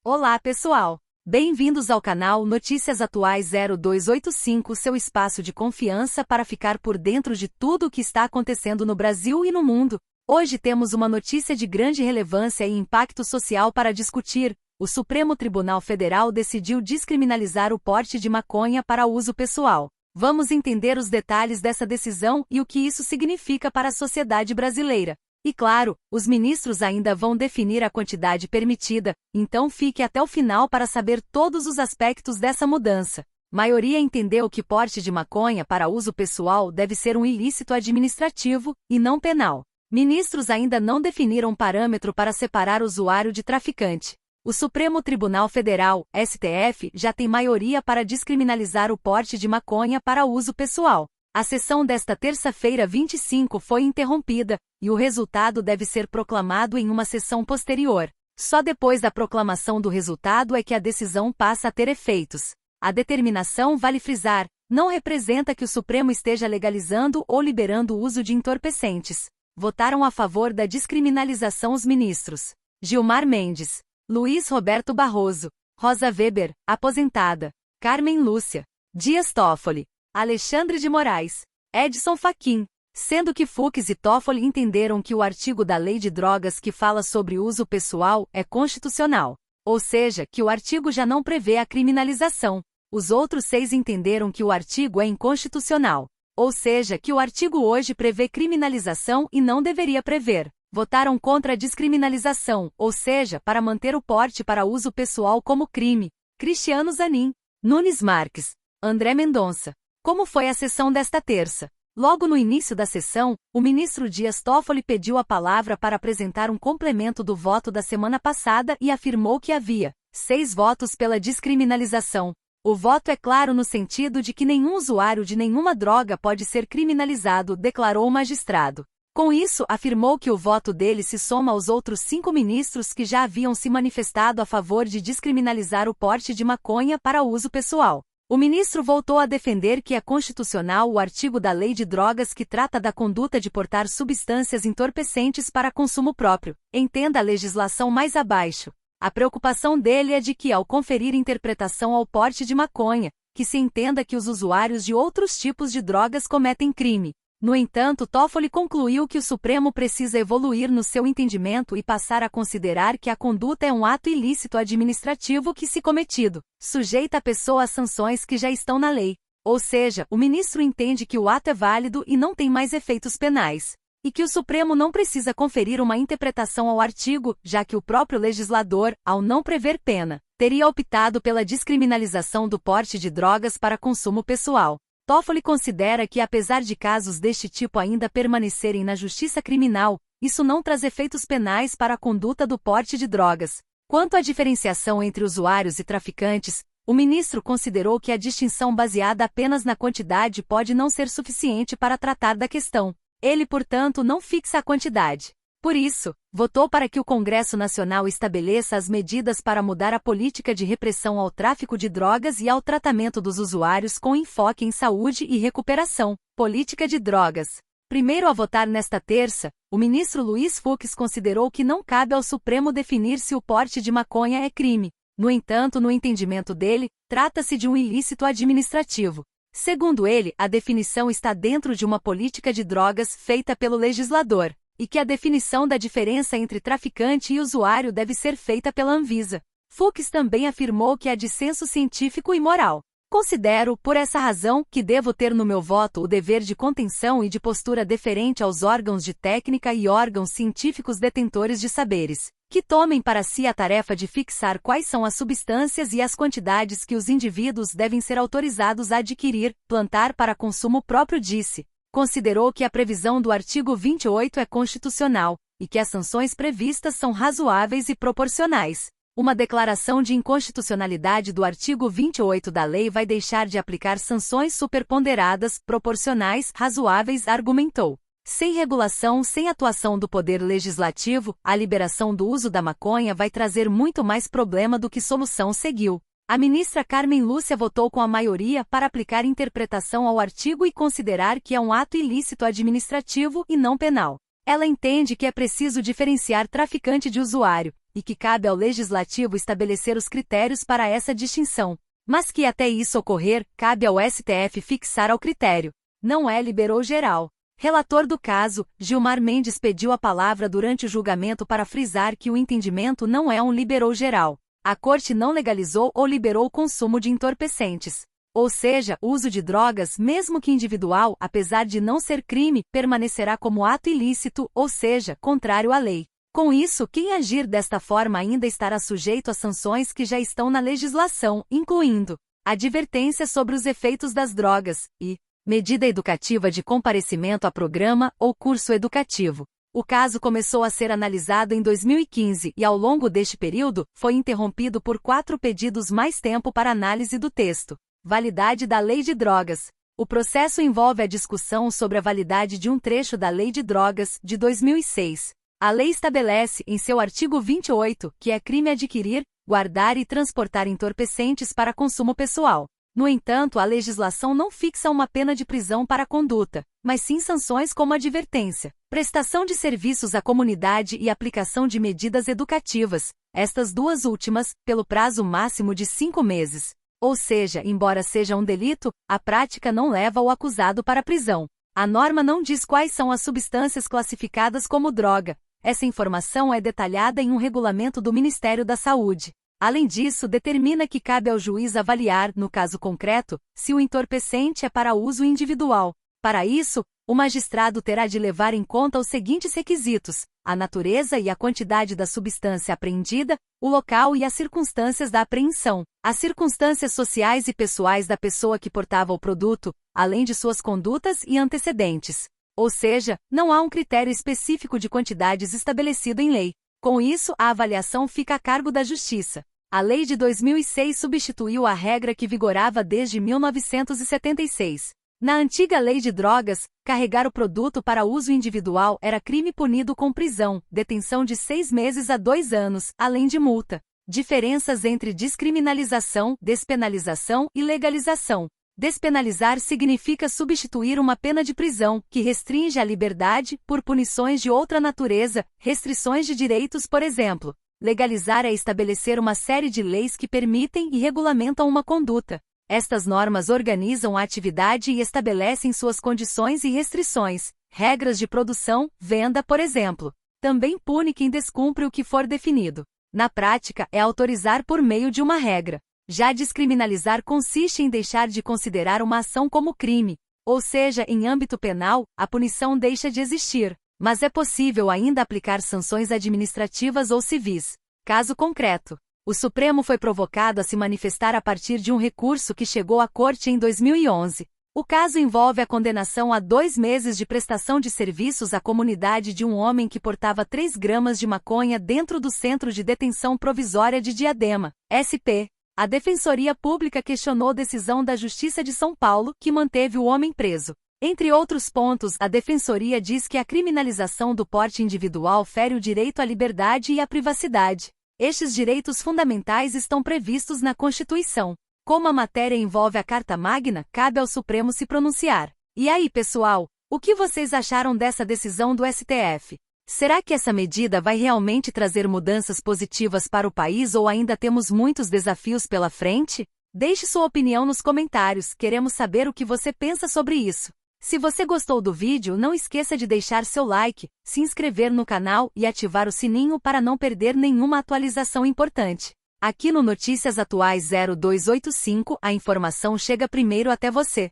Olá, pessoal! Bem-vindos ao canal Notícias Atuais 0285, seu espaço de confiança para ficar por dentro de tudo o que está acontecendo no Brasil e no mundo. Hoje temos uma notícia de grande relevância e impacto social para discutir. O Supremo Tribunal Federal decidiu descriminalizar o porte de maconha para uso pessoal. Vamos entender os detalhes dessa decisão e o que isso significa para a sociedade brasileira. E claro, os ministros ainda vão definir a quantidade permitida, então fique até o final para saber todos os aspectos dessa mudança. Maioria entendeu que porte de maconha para uso pessoal deve ser um ilícito administrativo, e não penal. Ministros ainda não definiram um parâmetro para separar usuário de traficante. O Supremo Tribunal Federal, STF, já tem maioria para descriminalizar o porte de maconha para uso pessoal. A sessão desta terça-feira 25 foi interrompida, e o resultado deve ser proclamado em uma sessão posterior. Só depois da proclamação do resultado é que a decisão passa a ter efeitos. A determinação, vale frisar, não representa que o Supremo esteja legalizando ou liberando o uso de entorpecentes. Votaram a favor da descriminalização os ministros Gilmar Mendes, Luiz Roberto Barroso, Rosa Weber, aposentada, Carmen Lúcia, Dias Toffoli, Alexandre de Moraes, Edson Fachin, sendo que Fux e Toffoli entenderam que o artigo da Lei de Drogas que fala sobre uso pessoal é constitucional, ou seja, que o artigo já não prevê a criminalização. Os outros 6 entenderam que o artigo é inconstitucional, ou seja, que o artigo hoje prevê criminalização e não deveria prever. Votaram contra a descriminalização, ou seja, para manter o porte para uso pessoal como crime. Cristiano Zanin, Nunes Marques, André Mendonça. Como foi a sessão desta terça? Logo no início da sessão, o ministro Dias Toffoli pediu a palavra para apresentar um complemento do voto da semana passada e afirmou que havia 6 votos pela descriminalização. O voto é claro no sentido de que nenhum usuário de nenhuma droga pode ser criminalizado, declarou o magistrado. Com isso, afirmou que o voto dele se soma aos outros 5 ministros que já haviam se manifestado a favor de descriminalizar o porte de maconha para uso pessoal. O ministro voltou a defender que é constitucional o artigo da Lei de Drogas que trata da conduta de portar substâncias entorpecentes para consumo próprio. Entenda a legislação mais abaixo. A preocupação dele é de que, ao conferir interpretação ao porte de maconha, que se entenda que os usuários de outros tipos de drogas cometem crime. No entanto, Toffoli concluiu que o Supremo precisa evoluir no seu entendimento e passar a considerar que a conduta é um ato ilícito administrativo que, se cometido, sujeita a pessoa às sanções que já estão na lei. Ou seja, o ministro entende que o ato é válido e não tem mais efeitos penais. E que o Supremo não precisa conferir uma interpretação ao artigo, já que o próprio legislador, ao não prever pena, teria optado pela descriminalização do porte de drogas para consumo pessoal. Toffoli considera que, apesar de casos deste tipo ainda permanecerem na justiça criminal, isso não traz efeitos penais para a conduta do porte de drogas. Quanto à diferenciação entre usuários e traficantes, o ministro considerou que a distinção baseada apenas na quantidade pode não ser suficiente para tratar da questão. Ele, portanto, não fixa a quantidade. Por isso, votou para que o Congresso Nacional estabeleça as medidas para mudar a política de repressão ao tráfico de drogas e ao tratamento dos usuários com enfoque em saúde e recuperação. Política de drogas. Primeiro a votar nesta terça, o ministro Luiz Fux considerou que não cabe ao Supremo definir se o porte de maconha é crime. No entanto, no entendimento dele, trata-se de um ilícito administrativo. Segundo ele, a definição está dentro de uma política de drogas feita pelo legislador, e que a definição da diferença entre traficante e usuário deve ser feita pela Anvisa. Fux também afirmou que há dissenso científico e moral. Considero, por essa razão, que devo ter no meu voto o dever de contenção e de postura deferente aos órgãos de técnica e órgãos científicos detentores de saberes, que tomem para si a tarefa de fixar quais são as substâncias e as quantidades que os indivíduos devem ser autorizados a adquirir, plantar para consumo próprio, disse. Considerou que a previsão do artigo 28 é constitucional, e que as sanções previstas são razoáveis e proporcionais. Uma declaração de inconstitucionalidade do artigo 28 da lei vai deixar de aplicar sanções superponderadas, proporcionais, razoáveis, argumentou. Sem regulação, sem atuação do Poder Legislativo, a liberação do uso da maconha vai trazer muito mais problema do que solução, seguiu. A ministra Carmen Lúcia votou com a maioria para aplicar interpretação ao artigo e considerar que é um ato ilícito administrativo e não penal. Ela entende que é preciso diferenciar traficante de usuário, e que cabe ao Legislativo estabelecer os critérios para essa distinção. Mas que até isso ocorrer, cabe ao STF fixar ao critério. Não é liberou geral. Relator do caso, Gilmar Mendes pediu a palavra durante o julgamento para frisar que o entendimento não é um liberou geral. A Corte não legalizou ou liberou o consumo de entorpecentes. Ou seja, o uso de drogas, mesmo que individual, apesar de não ser crime, permanecerá como ato ilícito, ou seja, contrário à lei. Com isso, quem agir desta forma ainda estará sujeito a sanções que já estão na legislação, incluindo advertência sobre os efeitos das drogas e medida educativa de comparecimento a programa ou curso educativo. O caso começou a ser analisado em 2015 e, ao longo deste período, foi interrompido por 4 pedidos mais tempo para análise do texto. Validade da Lei de Drogas. O processo envolve a discussão sobre a validade de um trecho da Lei de Drogas, de 2006. A lei estabelece, em seu artigo 28, que é crime adquirir, guardar e transportar entorpecentes para consumo pessoal. No entanto, a legislação não fixa uma pena de prisão para a conduta, mas sim sanções como advertência, prestação de serviços à comunidade e aplicação de medidas educativas, estas duas últimas, pelo prazo máximo de 5 meses. Ou seja, embora seja um delito, a prática não leva o acusado para a prisão. A norma não diz quais são as substâncias classificadas como droga. Essa informação é detalhada em um regulamento do Ministério da Saúde. Além disso, determina que cabe ao juiz avaliar, no caso concreto, se o entorpecente é para uso individual. Para isso, o magistrado terá de levar em conta os seguintes requisitos: a natureza e a quantidade da substância apreendida, o local e as circunstâncias da apreensão, as circunstâncias sociais e pessoais da pessoa que portava o produto, além de suas condutas e antecedentes. Ou seja, não há um critério específico de quantidades estabelecido em lei. Com isso, a avaliação fica a cargo da Justiça. A Lei de 2006 substituiu a regra que vigorava desde 1976. Na antiga Lei de Drogas, carregar o produto para uso individual era crime punido com prisão, detenção de 6 meses a 2 anos, além de multa. Diferenças entre descriminalização, despenalização e legalização. Despenalizar significa substituir uma pena de prisão, que restringe a liberdade, por punições de outra natureza, restrições de direitos, por exemplo. Legalizar é estabelecer uma série de leis que permitem e regulamentam uma conduta. Estas normas organizam a atividade e estabelecem suas condições e restrições, regras de produção, venda, por exemplo. Também pune quem descumpre o que for definido. Na prática, é autorizar por meio de uma regra. Já descriminalizar consiste em deixar de considerar uma ação como crime, ou seja, em âmbito penal, a punição deixa de existir, mas é possível ainda aplicar sanções administrativas ou civis. Caso concreto: o Supremo foi provocado a se manifestar a partir de um recurso que chegou à Corte em 2011. O caso envolve a condenação a 2 meses de prestação de serviços à comunidade de um homem que portava 3 gramas de maconha dentro do Centro de Detenção Provisória de Diadema, SP. A Defensoria Pública questionou a decisão da Justiça de São Paulo, que manteve o homem preso. Entre outros pontos, a Defensoria diz que a criminalização do porte individual fere o direito à liberdade e à privacidade. Estes direitos fundamentais estão previstos na Constituição. Como a matéria envolve a Carta Magna, cabe ao Supremo se pronunciar. E aí, pessoal, o que vocês acharam dessa decisão do STF? Será que essa medida vai realmente trazer mudanças positivas para o país ou ainda temos muitos desafios pela frente? Deixe sua opinião nos comentários, queremos saber o que você pensa sobre isso. Se você gostou do vídeo, não esqueça de deixar seu like, se inscrever no canal e ativar o sininho para não perder nenhuma atualização importante. Aqui no Notícias Atuais 0285, a informação chega primeiro até você.